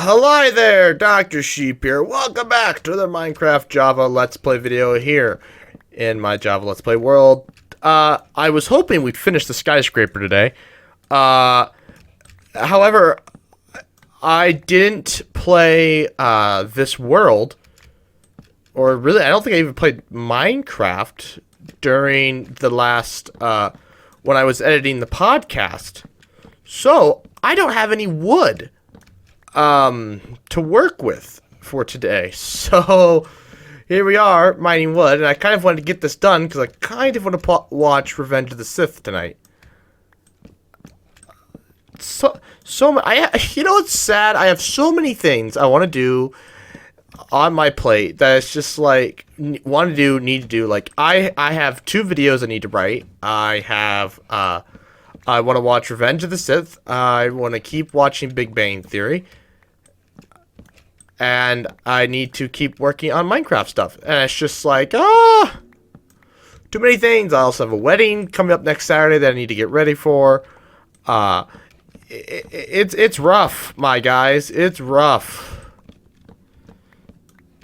Hello there, Dr. Sheep here. Welcome back to the Minecraft Java Let's Play video here in my Java Let's Play world. I was hoping we'd finish the skyscraper today. However, I didn't play this world, or really, I don't think I even played Minecraft during the last, when I was editing the podcast. So, I don't have any wood to work with for today. So here we are mining wood, and I kind of wanted to get this done because I kind of want to watch Revenge of the Sith tonight. You know what's sad? I have so many things I want to do on my plate that it's just like need to do. Like I have 2 videos I need to write. I want to watch Revenge of the Sith. I want to keep watching Big Bang Theory. And I need to keep working on Minecraft stuff. And it's just like, too many things. I also have a wedding coming up next Saturday that I need to get ready for. It's rough, my guys. It's rough.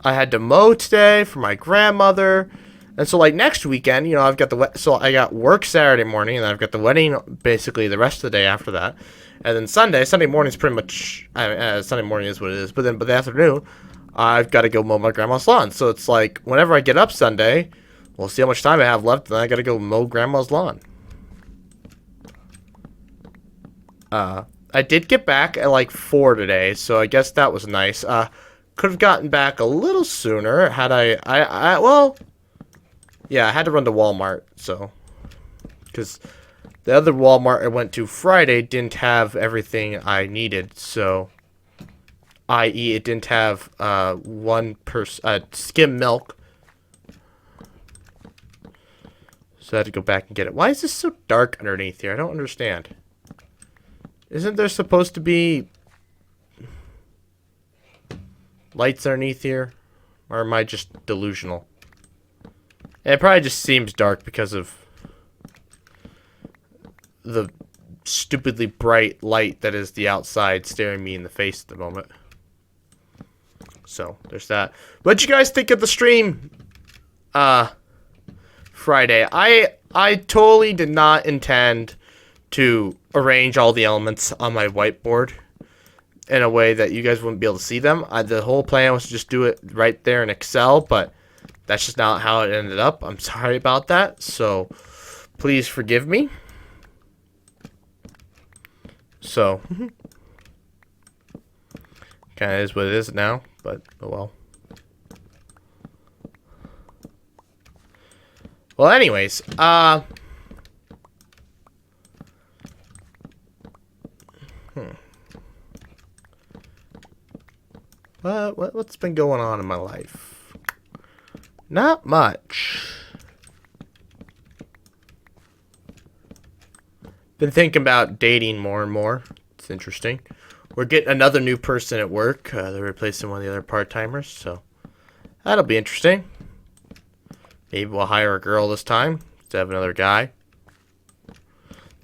I had to mow today for my grandmother. And so, like, next weekend, you know, I've got I got work Saturday morning, and I've got the wedding basically the rest of the day after that. And then Sunday morning is pretty much, Sunday morning is what it is. But the afternoon, I've got to go mow my grandma's lawn. So it's like, whenever I get up Sunday, we'll see how much time I have left, and then I got to go mow grandma's lawn. I did get back at like 4 today, so I guess that was nice. Could have gotten back a little sooner had well, yeah, I had to run to Walmart, so, because the other Walmart I went to Friday didn't have everything I needed, so, i.e. it didn't have, skim milk, so I had to go back and get it. Why is this so dark underneath here? I don't understand. Isn't there supposed to be lights underneath here, or am I just delusional? It probably just seems dark because of the stupidly bright light that is the outside staring me in the face at the moment. So, there's that. What'd you guys think of the stream Friday? I totally did not intend to arrange all the elements on my whiteboard in a way that you guys wouldn't be able to see them. The whole plan was to just do it right there in Excel, but that's just not how it ended up. I'm sorry about that, so please forgive me. So, kind of is what it is now, but oh well. Well, anyways, what's been going on in my life? Not much. Been thinking about dating more and more. It's interesting. We're getting another new person at work. They're replacing one of the other part-timers, so that'll be interesting. Maybe we'll hire a girl this time instead of another guy.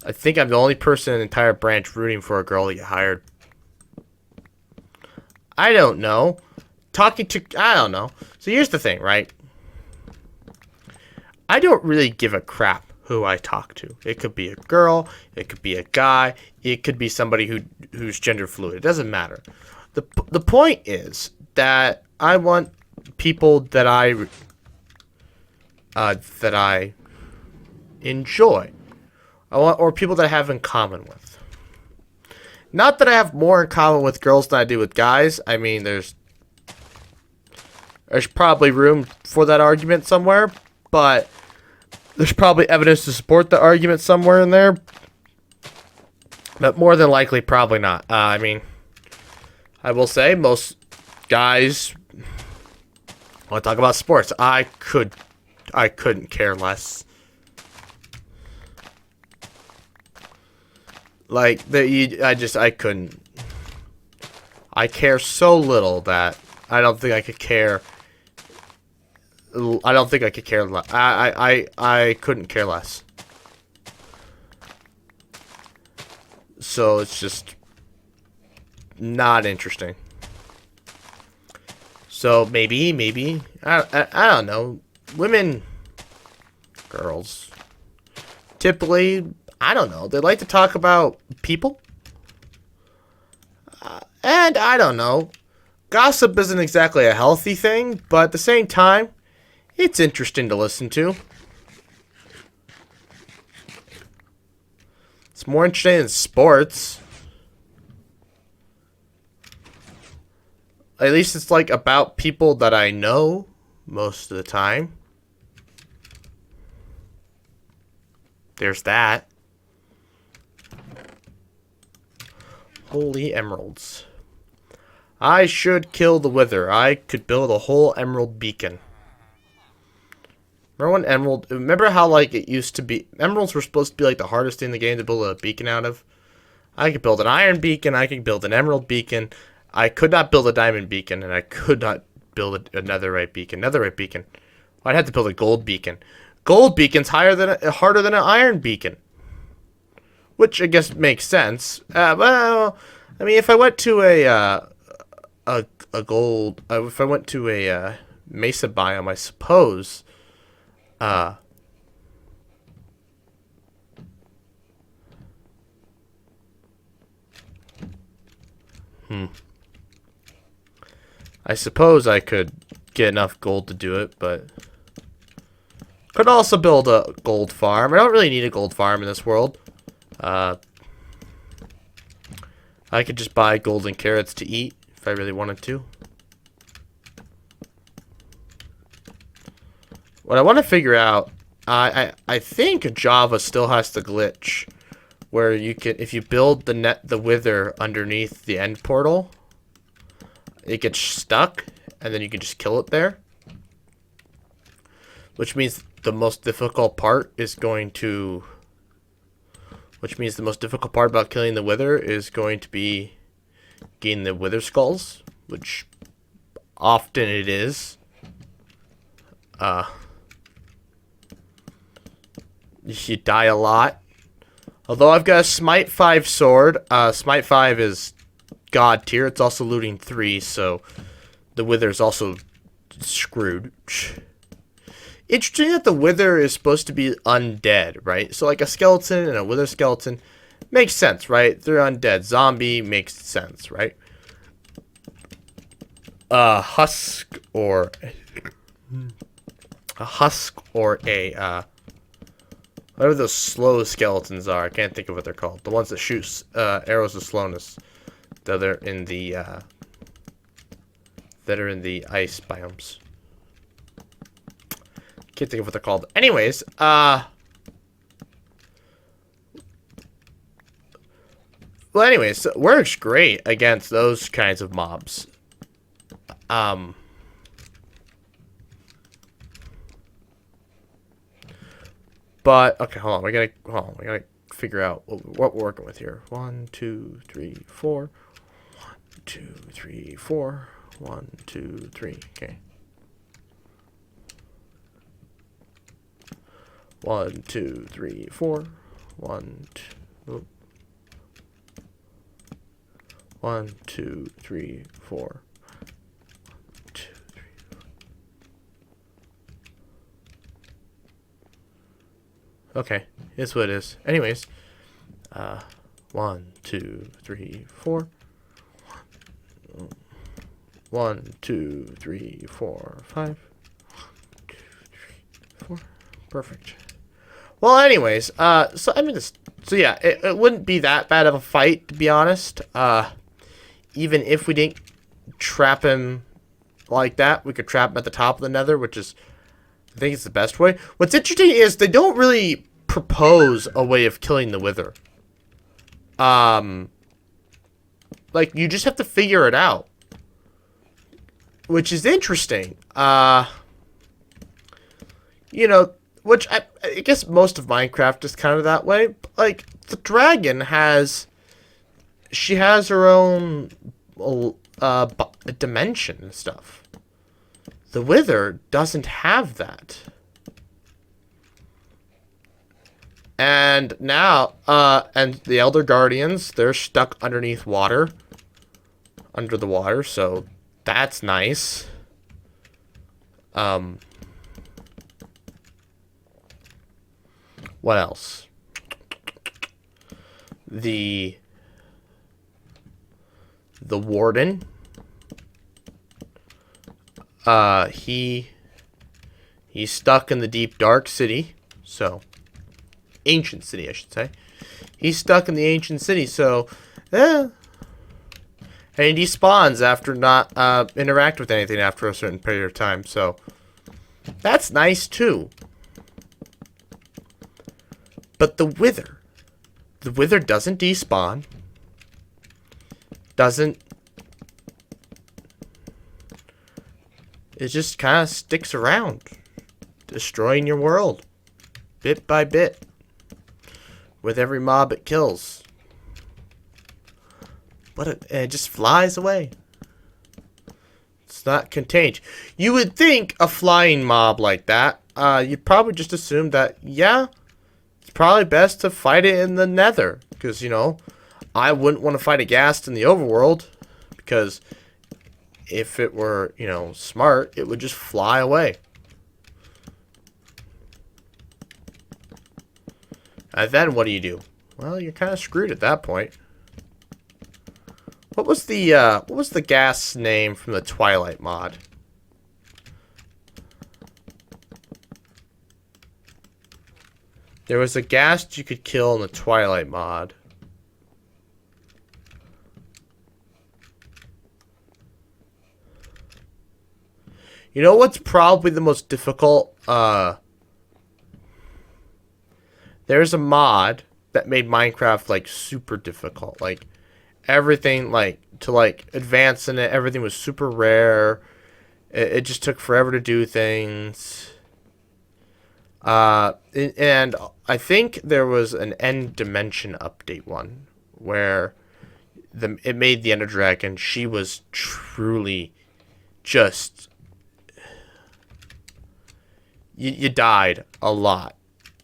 I think I'm the only person in the entire branch rooting for a girl to get hired. I don't know. I don't know. So here's the thing, right? I don't really give a crap who I talk to. It could be a girl, it could be a guy, it could be somebody who's gender fluid. It doesn't matter. The point is that I want people that I enjoy. Or people that I have in common with. Not that I have more in common with girls than I do with guys. I mean, there's probably room for that argument somewhere, but there's probably evidence to support the argument somewhere in there. But more than likely, probably not. I mean, I will say most guys want to talk about sports. I couldn't care less. Like, I couldn't. I care so little that I don't think I could care. I don't think I could care less. I couldn't care less. So it's just not interesting. So maybe, I don't know. Women, girls, typically, I don't know. They like to talk about people. And I don't know. Gossip isn't exactly a healthy thing, but at the same time, it's interesting to listen to. It's more interesting than sports. At least it's like about people that I know most of the time. There's that. Holy emeralds. I should kill the wither. I could build a whole emerald beacon. Remember how like it used to be, emeralds were supposed to be like the hardest thing in the game to build a beacon out of? I could build an iron beacon, I could build an emerald beacon. I could not build a diamond beacon, and I could not build a netherite beacon. Netherite beacon. I'd have to build a gold beacon. Gold beacon's harder than an iron beacon. Which I guess makes sense. Well, I mean, if I went to a mesa biome, I suppose. I suppose I could get enough gold to do it, but could also build a gold farm. I don't really need a gold farm in this world. I could just buy golden carrots to eat if I really wanted to. What I want to figure out, I think Java still has the glitch where you can, if you build the wither underneath the end portal, it gets stuck, and then you can just kill it there. Which means the most difficult part about killing the wither is going to be getting the wither skulls, which often it is. You die a lot. Although I've got a Smite 5 sword. Smite 5 is God tier. It's also looting 3, so the wither's also screwed. Interesting that the wither is supposed to be undead, right? So like a skeleton and a wither skeleton makes sense, right? They're undead. Zombie makes sense, right? A husk or a whatever those slow skeletons are. I can't think of what they're called. The ones that shoot arrows of slowness. That are in the ice biomes. Can't think of what they're called. Anyways, well, anyways, it works great against those kinds of mobs. But okay, hold on. We gotta figure out what we're working with here. 1, 2, 3, 4. 1, 2, 3, 4. 1, 2, 3. Okay. 1, 2, 3, 4. 1, 2. 1, 2, 3, 4. 2, 3. Okay, it's what it is. Anyways, 1, 2, 3, 4. 1, 2, 3, 4, 5. 1, 2, 3, 4. Perfect. Well, anyways, so yeah, it wouldn't be that bad of a fight, to be honest. Even if we didn't trap him like that, we could trap him at the top of the nether, which is, I think it's the best way. What's interesting is they don't really propose a way of killing the wither. Like, you just have to figure it out. Which is interesting. You know, which I guess most of Minecraft is kind of that way. But, like, the dragon she has her own dimension and stuff. The wither doesn't have that. And now, and the Elder Guardians, they're stuck underneath water. Under the water, so that's nice. Um, what else? The Warden. He's stuck in the deep dark city, so ancient city, I should say. He's stuck in the ancient city, so and he spawns after not interact with anything after a certain period of time, so that's nice too. But the Wither doesn't despawn. It just kind of sticks around, destroying your world, bit by bit, with every mob it kills. But it just flies away. It's not contained. You would think a flying mob like that, you'd probably just assume that, yeah, it's probably best to fight it in the nether. Because, you know, I wouldn't want to fight a ghast in the overworld, because if it were, you know, smart, it would just fly away. And then what do? Well, you're kind of screwed at that point. What was the ghast's name from the Twilight mod? There was a ghast you could kill in the Twilight mod. You know what's probably the most difficult? There's a mod that made Minecraft, like, super difficult. Like, everything, like, to, like, advance in it, everything was super rare. It just took forever to do things. And I think there was an end dimension update one where it made the Ender Dragon. She was truly just... You died a lot.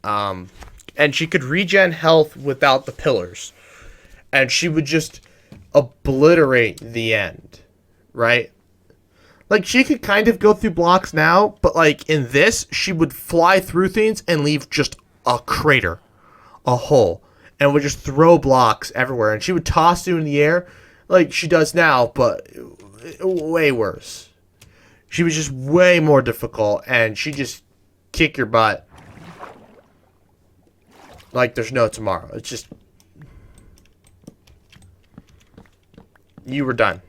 And she could regen health without the pillars. And she would just obliterate the end. Right? Like, she could kind of go through blocks now, but, like, in this, she would fly through things and leave just a crater. A hole. And would just throw blocks everywhere. And she would toss you in the air like she does now, but way worse. She was just way more difficult, and she just kick your butt like there's no tomorrow. It's just... you were done.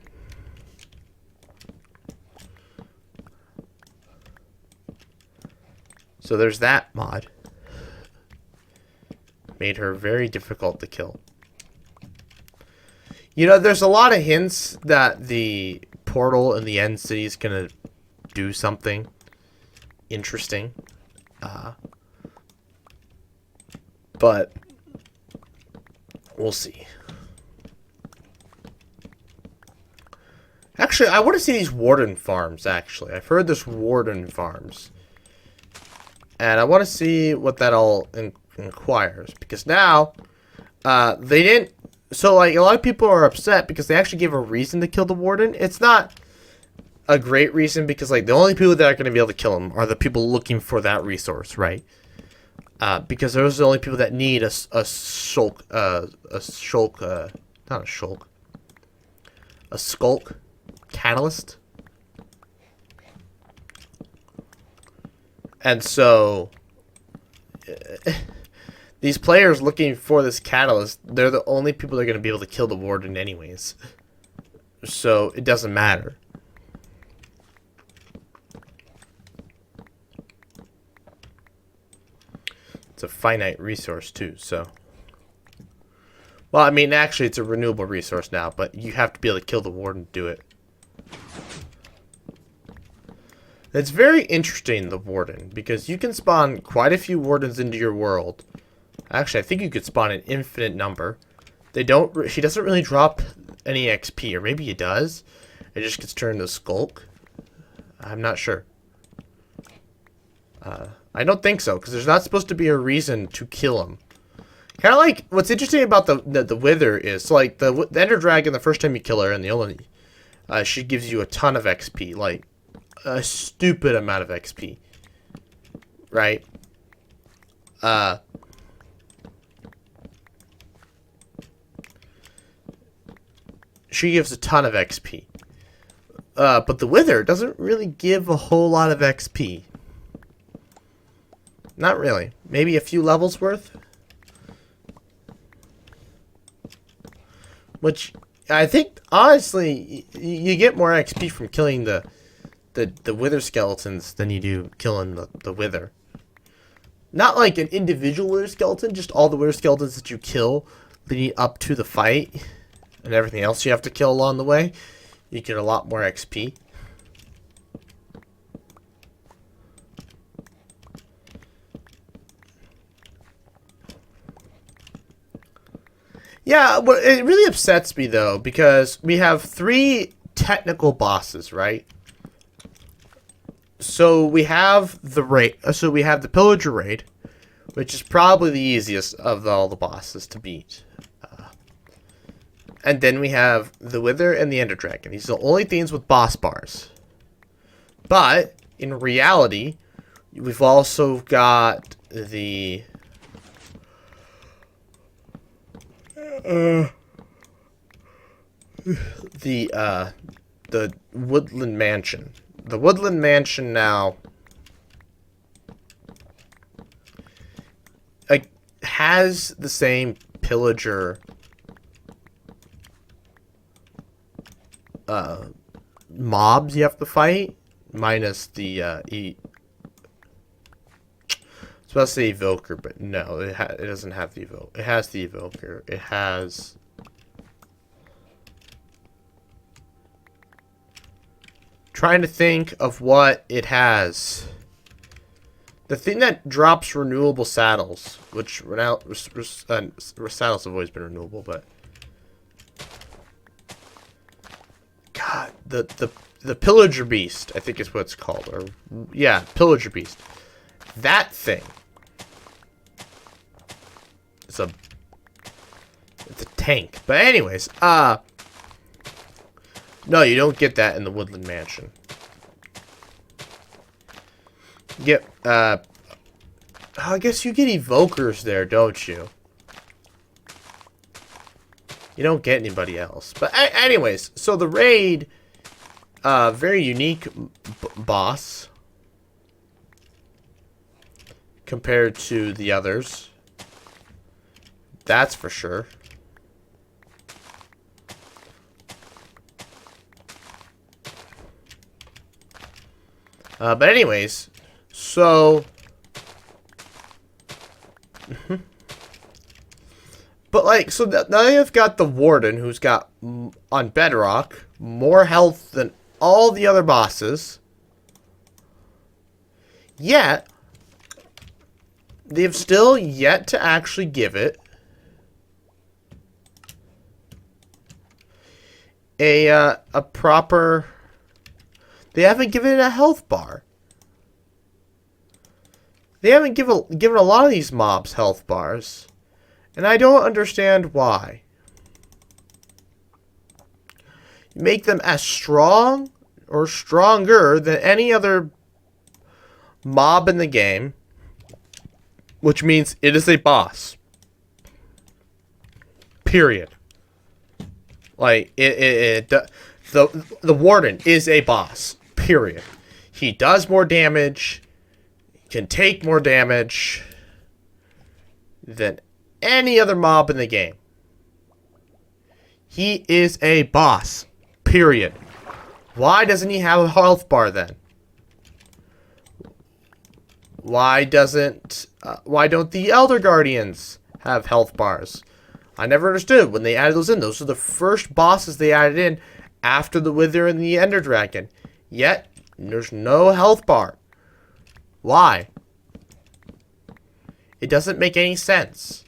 So there's that mod. Made her very difficult to kill. You know, there's a lot of hints that the portal in the end city is going to do something interesting. But we'll see. Actually, I want to see these Warden farms, actually. I've heard this Warden farms. And I want to see what that all inquires. Because now, they didn't... So, like, a lot of people are upset because they actually gave a reason to kill the Warden. It's not a great reason because, like, the only people that are going to be able to kill him are the people looking for that resource, right? Because those are the only people that need a shulk, not a shulk, a skulk catalyst. And so, these players looking for this catalyst, they're the only people that are going to be able to kill the Warden anyways. So, it doesn't matter. It's a finite resource too, so. Well, I mean, actually, it's a renewable resource now, but you have to be able to kill the Warden to do it. It's very interesting, the Warden, because you can spawn quite a few Wardens into your world. Actually, I think you could spawn an infinite number. He doesn't really drop any XP, or maybe he does. It just gets turned into Skulk. I'm not sure. I don't think so, because there's not supposed to be a reason to kill him. Kind of like, what's interesting about the Wither is, so like, the Ender Dragon, the first time you kill her, and the only, she gives you a ton of XP, like, a stupid amount of XP. Right? She gives a ton of XP. But the Wither doesn't really give a whole lot of XP. Not really. Maybe a few levels worth? Which, I think, honestly, you get more XP from killing the Wither skeletons than you do killing the Wither. Not like an individual Wither skeleton, just all the Wither skeletons that you kill leading up to the fight. And everything else you have to kill along the way. You get a lot more XP. Yeah, well, it really upsets me, though, because we have 3 technical bosses, right? So we have the raid. So we have the Pillager raid, which is probably the easiest of all the bosses to beat. And then we have the Wither and the Ender Dragon. These are the only things with boss bars. But in reality, we've also got the Woodland Mansion. The Woodland Mansion now has the same pillager mobs you have to fight, minus the I was about to say evoker, but no, it doesn't have the evoker. It has the evoker. It has trying to think of what it has. The thing that drops renewable saddles, which saddles have always been renewable, but God, the Pillager Beast, I think is what it's called, or yeah, Pillager Beast. That thing. It's a tank. But anyways, no, you don't get that in the Woodland Mansion. Get, I guess you get evokers there, don't you? You don't get anybody else. But anyways, so the raid, very unique boss compared to the others. That's for sure. But anyways, so but like, so now you've got the Warden, who's got on Bedrock more health than all the other bosses. Yet they've still yet to actually give it a proper. They haven't given it a health bar. They haven't given a lot of these mobs health bars. And I don't understand why. You make them as strong or stronger than any other mob in the game, which means it is a boss. Period. Like, the Warden is a boss. Period. He does more damage, can take more damage than any other mob in the game. He is a boss. Period. Why doesn't he have a health bar then? Why don't the Elder Guardians have health bars? I never understood when they added those in. Those are the first bosses they added in after the Wither and the Ender Dragon. Yet, there's no health bar. Why? It doesn't make any sense.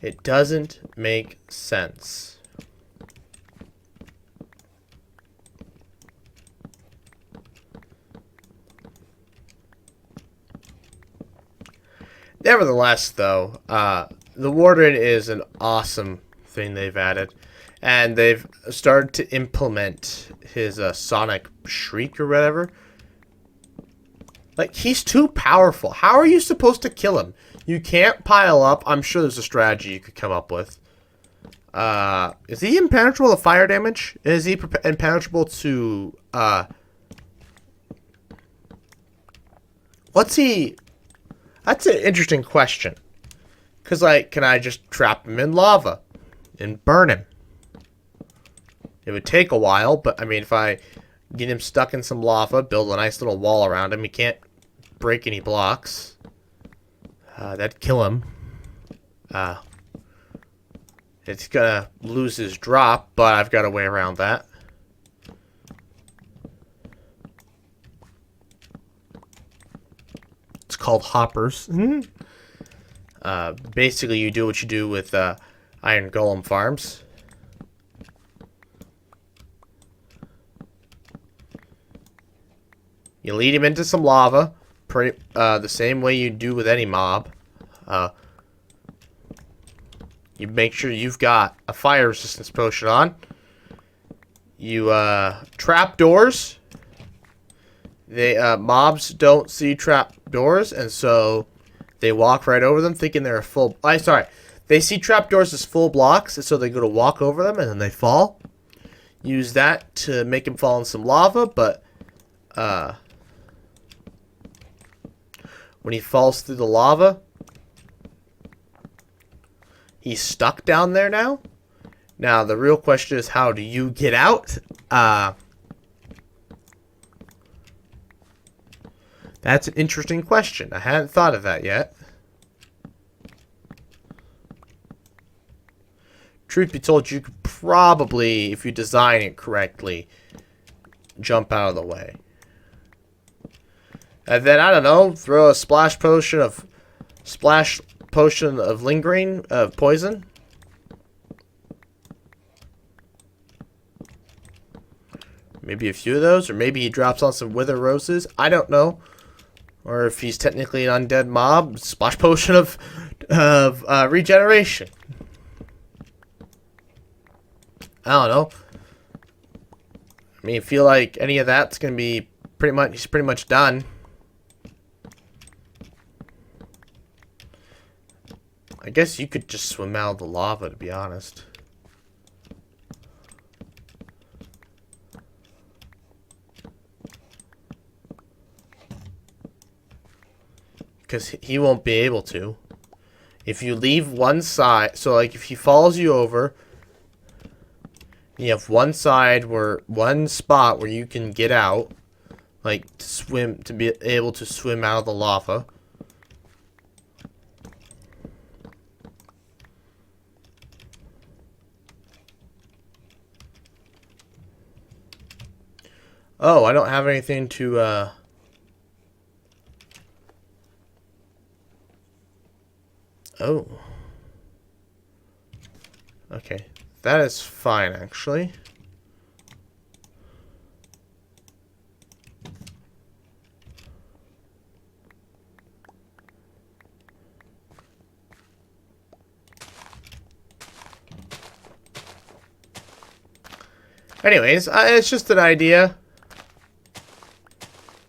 It doesn't make sense. Nevertheless, though, the Warden is an awesome thing they've added. And they've started to implement his sonic shriek or whatever. Like, he's too powerful. How are you supposed to kill him? You can't pile up. I'm sure there's a strategy you could come up with. Is he impenetrable to fire damage? Is he impenetrable to, what's he... That's an interesting question. Because, like, can I just trap him in lava and burn him? It would take a while, but, I mean, if I get him stuck in some lava, build a nice little wall around him, he can't break any blocks. That'd kill him. It's gonna lose his drop, but I've got a way around that. It's called hoppers. Basically, you do what you do with iron golem farms. You lead him into some lava, the same way you do with any mob. You make sure you've got a fire resistance potion on. You trap doors. Mobs don't see trap doors, and so they walk right over them, thinking they're a full. They see trap doors as full blocks, and so they go to walk over them, and then they fall. Use that to make him fall in some lava, but when he falls through the lava, he's stuck down there now. Now, the real question is, how do you get out? That's an interesting question. I hadn't thought of that yet. Truth be told, you could probably, if you design it correctly, jump out of the way. And then, I don't know, throw a splash potion of lingering of poison. Maybe a few of those, or maybe he drops on some wither roses. I don't know. Or if he's technically an undead mob, splash potion of regeneration. I don't know. I mean, I feel like any of that's gonna be he's pretty much done. I guess you could just swim out of the lava, to be honest. Because he won't be able to. If you leave one side, so like if he follows you over, you have one spot where you can get out, like to be able to swim out of the lava. Oh, I don't have anything to, Oh. Okay. That is fine, actually. Anyways, it's just an idea.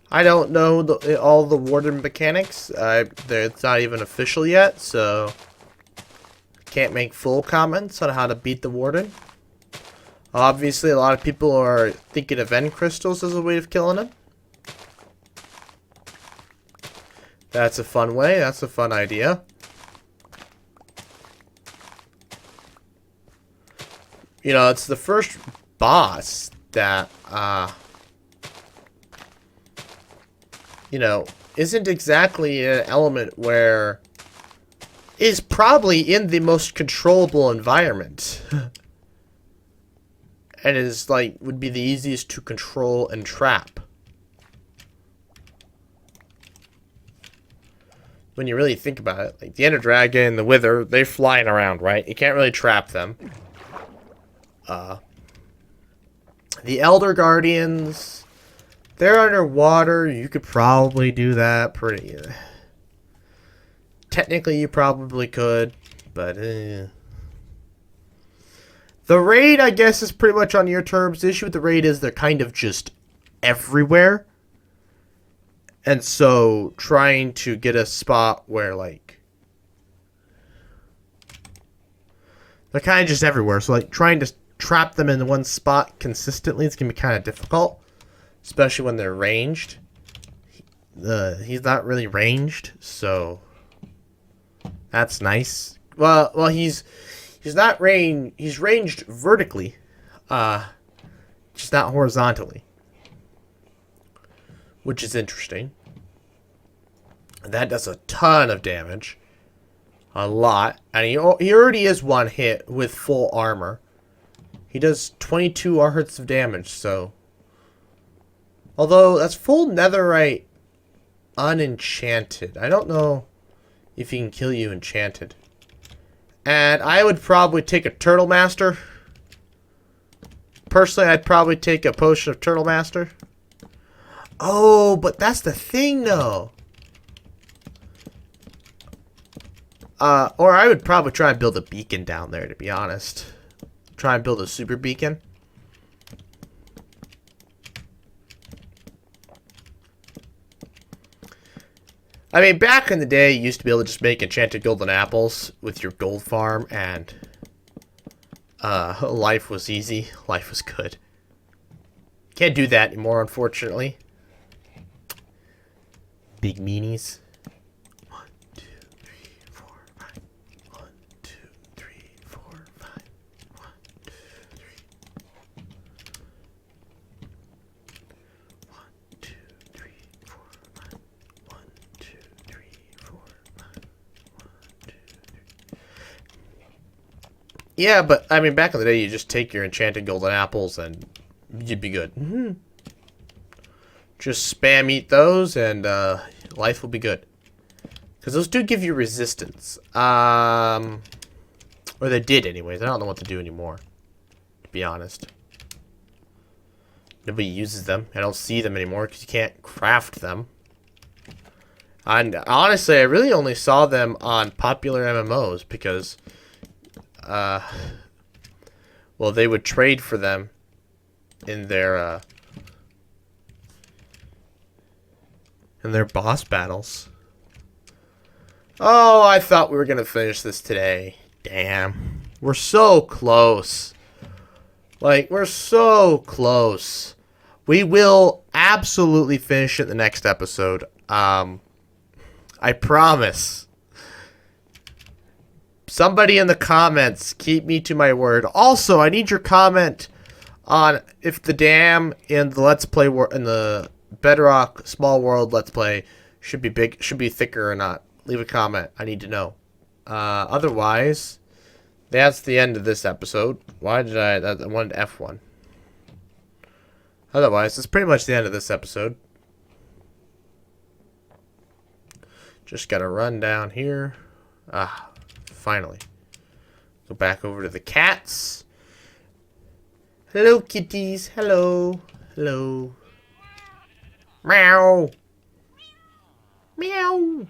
I don't know all the Warden mechanics. It's not even official yet, so can't make full comments on how to beat the Warden. Obviously, a lot of people are thinking of end crystals as a way of killing him. That's a fun way. That's a fun idea. You know, it's the first boss that, you know, isn't exactly an element where is probably in the most controllable environment. And is like would be the easiest to control and trap. When you really think about it, like the Ender Dragon, the Wither, they're flying around, right? You can't really trap them. The Elder Guardians, they're underwater. You could probably do that pretty. Technically, you probably could, but The raid, I guess, is pretty much on your terms. The issue with the raid is they're kind of just everywhere. And so, trying to get a spot where, like, they're kind of just everywhere. So, like, trying to trap them in one spot consistently is going to be kind of difficult. Especially when they're ranged. He's not really ranged, so that's nice. Well, he's not ranged. He's ranged vertically, just not horizontally, which is interesting. That does a ton of damage, a lot, and he already is one hit with full armor. He does 22 hits of damage, so although that's full netherite. Unenchanted. I don't know if he can kill you enchanted. And I would probably take a Turtle Master. Personally, I'd probably take a potion of Turtle Master. Oh, but that's the thing, though. Or I would probably try and build a beacon down there, to be honest. Try and build a super beacon. I mean, back in the day, you used to be able to just make enchanted golden apples with your gold farm, and life was easy. Life was good. Can't do that anymore, unfortunately. Big meanies. 1, 2, 3, 4, 5. 1, 2, 3, 4, 5. 1, 2, 3. 1, 2, 3, 4, 5. 1, 2, 3, 4, 5. 1, 2, 3. Yeah, but I mean, back in the day, you just take your enchanted golden apples and you'd be good. Mm-hmm. Just spam eat those and life will be good. Because those do give you resistance. Or they did anyways. I don't know what to do anymore, to be honest. Nobody uses them. I don't see them anymore because you can't craft them. And honestly, I really only saw them on popular MMOs because, well, they would trade for them in their boss battles. Oh, I thought we were gonna finish this today. Damn. We're so close. Like, we're so close. We will absolutely finish it the next episode. I promise. Somebody in the comments, keep me to my word. Also, I need your comment on if the dam in the Let's Play in the Bedrock Small World Let's Play should be thicker or not. Leave a comment. I need to know. Otherwise, that's the end of this episode. Why did I wanted F1? Otherwise, that's pretty much the end of this episode. Just gotta run down here. Ah, finally. Go back over to the cats. Hello, kitties. Hello. Hello. Meow. Meow.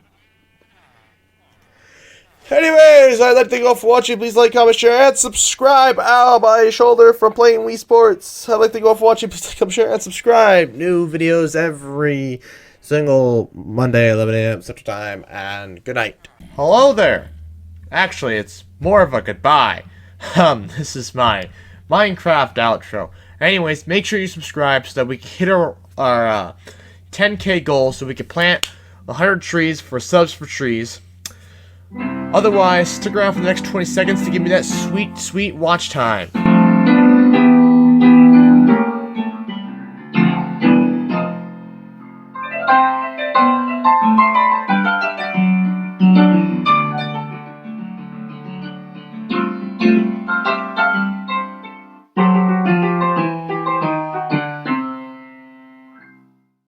Anyways, I'd like to thank you all for watching. Please like, comment, share, and subscribe. Ow, my shoulder from playing Wii Sports. I'd like to thank you all for watching. Please like, comment, share, and subscribe. New videos every single Monday, 11 a.m. Central Time, and good night. Hello there. Actually, it's more of a goodbye. This is my Minecraft outro. Anyways, make sure you subscribe so that we can hit our 10K goal so we can plant 100 trees for subs for trees. Otherwise, stick around for the next 20 seconds to give me that sweet, sweet watch time.